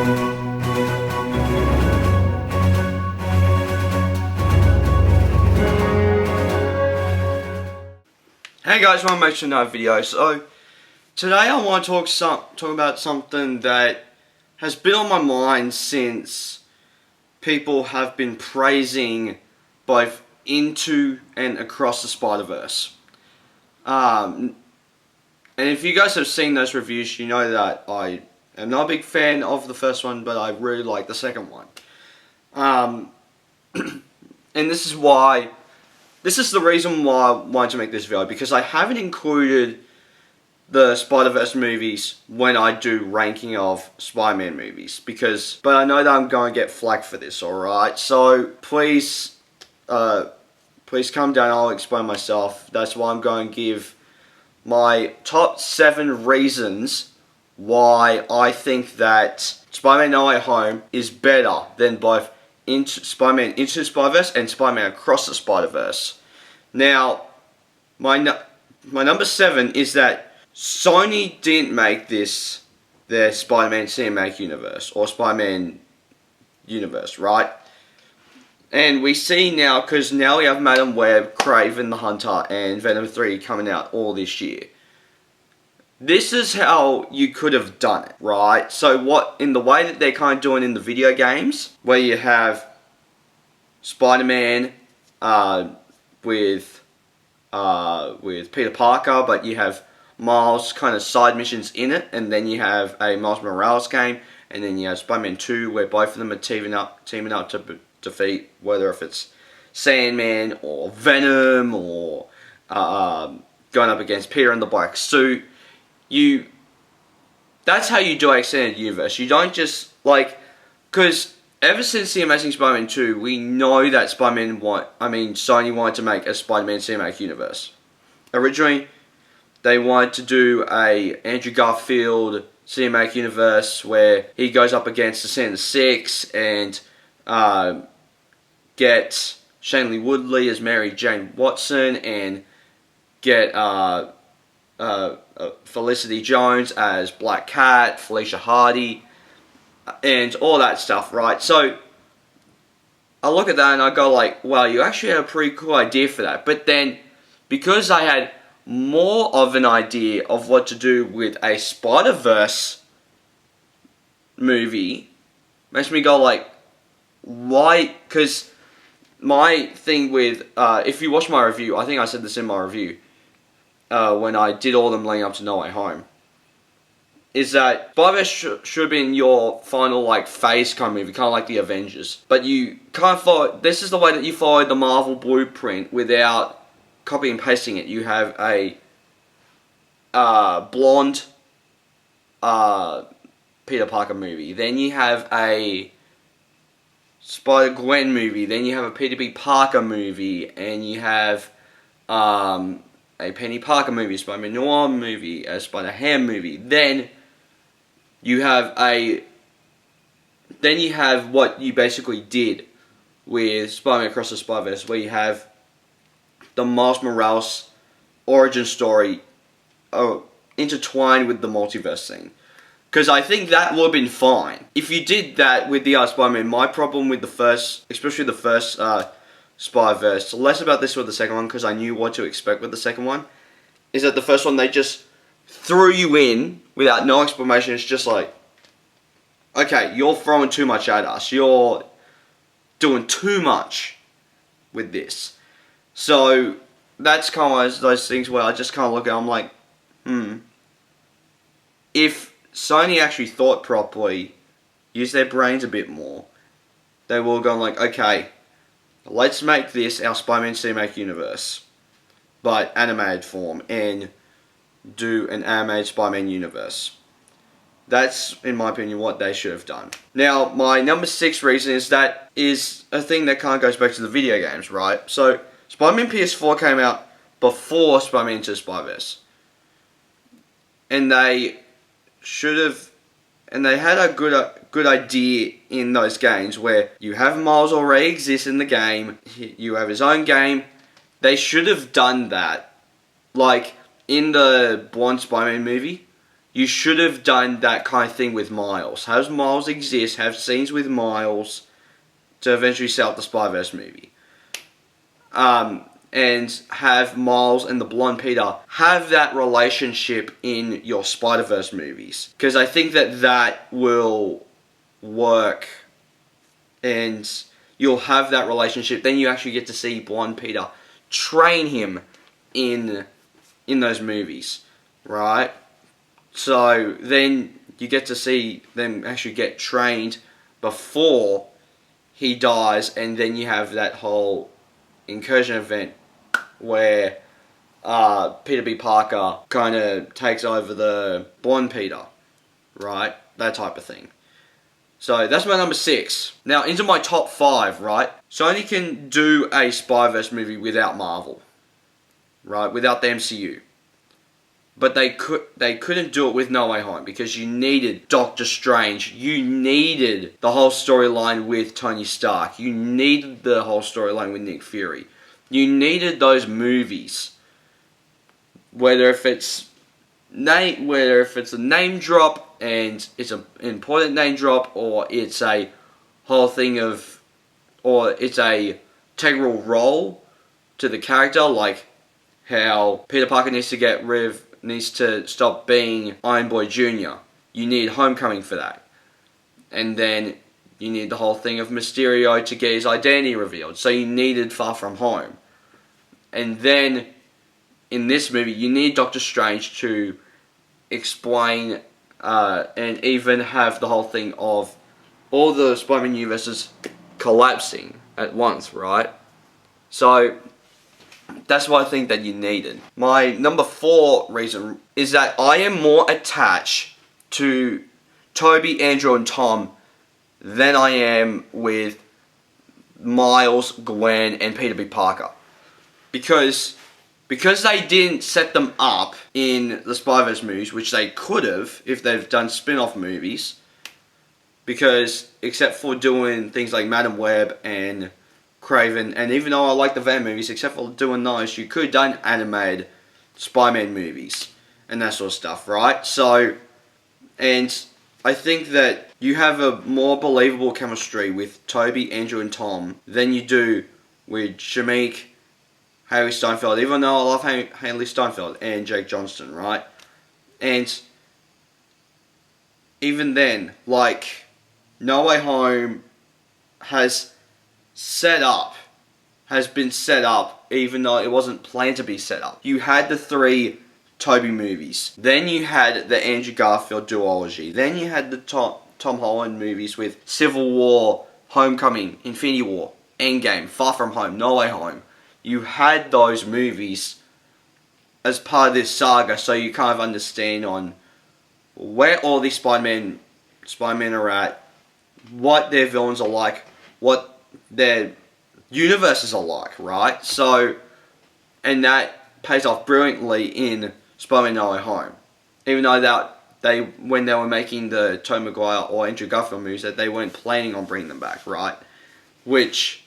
Hey guys, welcome back to another video. So today I want to talk about something that has been on my mind since people have been praising both Into and Across the Spider-Verse. And if you guys have seen those reviews, you know that I am not a big fan of the first one, but I really like the second one. And this is why. This is the reason why I wanted to make this video, because I haven't included the Spider-Verse movies when I do ranking of Spider-Man movies, but I know that I'm going to get flack for this, alright? So please calm down, I'll explain myself. That's why I'm going to give my top 7 reasons why I think that Spider-Man No Way Home is better than both Spider-Man Into the Spider-Verse and Spider-Man Across the Spider-Verse. Now, my number 7 is that Sony didn't make this their Spider-Man Cinematic Universe, or Spider-Man Universe, right? And we see now, because now we have Madam Web, Kraven the Hunter, and Venom 3 coming out all this year. This is how you could have done it, right? So in the way that they're kind of doing in the video games, where you have Spider-Man with Peter Parker, but you have Miles kind of side missions in it, and then you have a Miles Morales game, and then you have Spider-Man 2, where both of them are teaming up to defeat, whether if it's Sandman or Venom or going up against Peter in the black suit. That's how you do an extended universe. You don't just, because ever since The Amazing Spider-Man 2, we know that Sony wanted to make a Spider-Man Cinematic Universe. Originally, they wanted to do a Andrew Garfield Cinematic Universe where he goes up against the Sinister Six and get Shailene Woodley as Mary Jane Watson and get Felicity Jones as Black Cat, Felicia Hardy, and all that stuff, right? So I look at that and I go like, wow, you actually had a pretty cool idea for that. But then, because I had more of an idea of what to do with a Spider-Verse movie, makes me go like, why? Because my thing with, if you watch my review, I think I said this in my review, when I did all them leading up to No Way Home, is that Spider-Verse should have been your final, phase kind of movie, kind of like the Avengers. But you can't follow, this is the way that you follow the Marvel blueprint without copying and pasting it. You have a blonde Peter Parker movie, then you have a Spider-Gwen movie, then you have a Peter B. Parker movie, and you have a Penny Parker movie, Spider-Man Noir movie, a Spider-Ham movie. Then you have what you basically did with Spider-Man Across the Spider-Verse, where you have the Miles Morales origin story intertwined with the multiverse thing. Because I think that would have been fine. If you did that with the Spider-Man, my problem with the first, especially the first Spider-Verse, less about this with the second one, because I knew what to expect with the second one, is that the first one, they just threw you in without no explanation. It's just like, okay, you're throwing too much at us. You're doing too much with this. So that's kind of those things where I just kind of look at it, I'm like, if Sony actually thought properly, used their brains a bit more, they would have gone like, okay, let's make this our Spider-Man Cinematic Universe, but animated form, and do an animated Spider-Man universe. That's, in my opinion, what they should have done. Now, my number 6 reason is a thing that kind of goes back to the video games, right? So, Spider-Man PS4 came out before Spider-Man Into the Spider-Verse. And they had a good idea in those games where you have Miles already exist in the game, you have his own game. They should have done that. Like, in the Blonde Spider-Man movie, you should have done that kind of thing with Miles. Have Miles exist, have scenes with Miles to eventually set up the Spider-Verse movie. And have Miles and the Blonde Peter have that relationship in your Spider-Verse movies. Because I think that will work, and you'll have that relationship. Then you actually get to see Blonde Peter train him in those movies, right? So then you get to see them actually get trained before he dies, and then you have that whole incursion event where Peter B. Parker kind of takes over the Blonde Peter, right? That type of thing. So that's my number 6. Now into my top 5, right? Sony can do a Spider-Verse movie without Marvel, right? Without the MCU. But they couldn't do it with No Way Home because you needed Doctor Strange. You needed the whole storyline with Tony Stark. You needed the whole storyline with Nick Fury. You needed those movies. Whether if it's a name drop and it's an important name drop, or it's a whole thing of, or it's a integral role to the character, like how Peter Parker needs to stop being Iron Boy Jr. You need Homecoming for that. And then you need the whole thing of Mysterio to get his identity revealed. So you needed Far From Home. And then in this movie, you need Doctor Strange to explain and even have the whole thing of all the Spider-Man universes collapsing at once, right? So that's what I think that you needed. My number 4 reason is that I am more attached to Tobey, Andrew, and Tom than I am with Miles, Gwen, and Peter B. Parker. Because they didn't set them up in the Spider-Verse movies, which they could have if they've done spin-off movies. Because, except for doing things like Madam Web and Kraven, and even though I like the Venom movies, except for doing those, you could have done animated Spider-Man movies and that sort of stuff, right? So, and I think that you have a more believable chemistry with Tobey, Andrew, and Tom than you do with Shameik, Haley Steinfeld, even though I love Haley Steinfeld, and Jake Johnston, right? And even then, like, No Way Home has been set up, even though it wasn't planned to be set up. You had the 3 Tobey movies. Then you had the Andrew Garfield duology. Then you had the Tom Holland movies with Civil War, Homecoming, Infinity War, Endgame, Far From Home, No Way Home. You had those movies as part of this saga, so you kind of understand on where all these Spider-Man are at, what their villains are like, what their universes are like, right? So, and that pays off brilliantly in Spider-Man No Way Home. Even though when they were making the Tobey Maguire or Andrew Garfield movies, that they weren't planning on bringing them back, right? Which,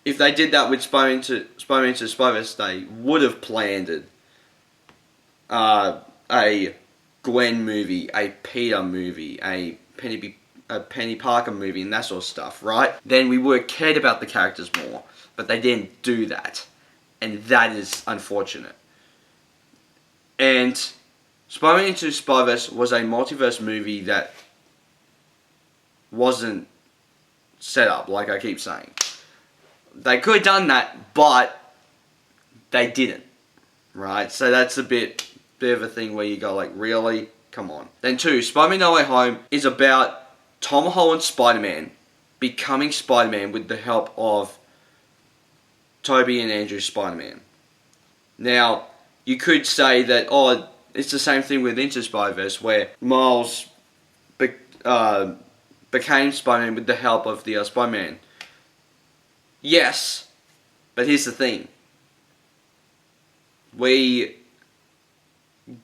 if they did that with Spider-Man to Spider-Verse, they would have planned a Gwen movie, a Peter movie, a Penny Parker movie, and that sort of stuff, right? Then we would have cared about the characters more. But they didn't do that. And that is unfortunate. And Spider-Man Into Spider-Verse was a multiverse movie that wasn't set up, like I keep saying. They could have done that, but they didn't, right? So that's a bit of a thing where you go like, really? Come on. Then 2, Spider-Man No Way Home is about Tom Holland's Spider-Man becoming Spider-Man with the help of Tobey and Andrew's Spider-Man. Now, you could say that, oh, it's the same thing with Into Spider-Verse, where Miles became Spider-Man with the help of the Spider-Man. Yes, but here's the thing. We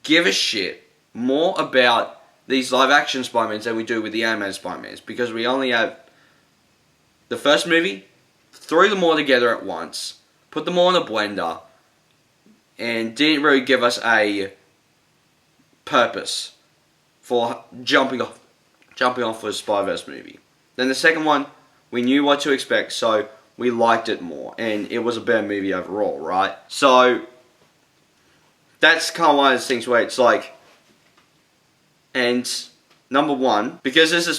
give a shit more about these live-action Spider-Mans than we do with the animated Spider-Mans, because we only have the first movie, threw them all together at once, put them all in a blender, and didn't really give us a purpose for jumping off for a Spider-Verse movie. Then the second one, we knew what to expect, so we liked it more, and it was a better movie overall, right? So that's kind of one of those things where it's like, and number one, because this is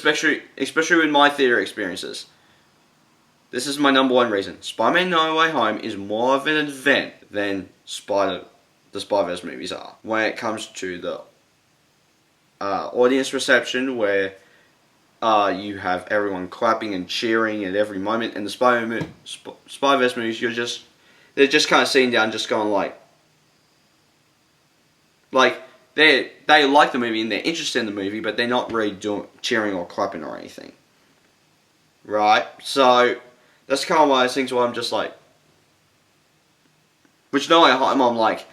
especially with my theater experiences, this is my number one reason. Spider-Man No Way Home is more of an event than the Spider-Verse movies are when it comes to the audience reception, where you have everyone clapping and cheering at every moment. And the Spider-Verse movies, they're just kind of sitting down, just going like they like the movie and they're interested in the movie, but they're not really cheering or clapping or anything, right? So that's kind of one of those things where I'm just like, which No Way Home, I'm like,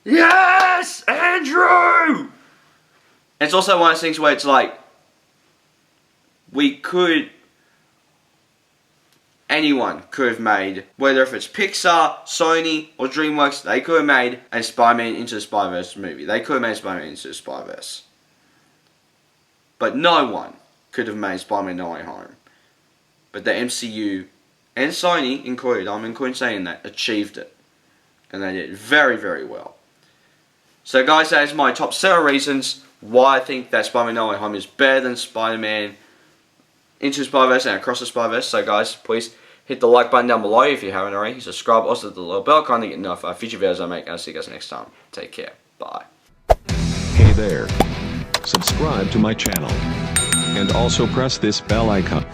yes, Andrew! And it's also one of those things where it's like, anyone could have made, whether if it's Pixar, Sony, or DreamWorks, they could have made a Spider-Man Into the Spider-Verse movie. They could have made Spider-Man Into the Spider-Verse. But no one could have made Spider-Man No Way Home. But the MCU, and Sony included, I'm including saying that, achieved it. And they did very, very well. So guys, that is my top 7 reasons why I think that Spider-Man No Way Home is better than Spider-Man Into the Spider-Verse and Across the Spider-Verse. So guys, please hit the like button down below if you haven't already. Subscribe, also hit the little bell icon to get notified future videos I make. I'll see you guys next time. Take care. Bye. Hey there. Subscribe to my channel. And also press this bell icon.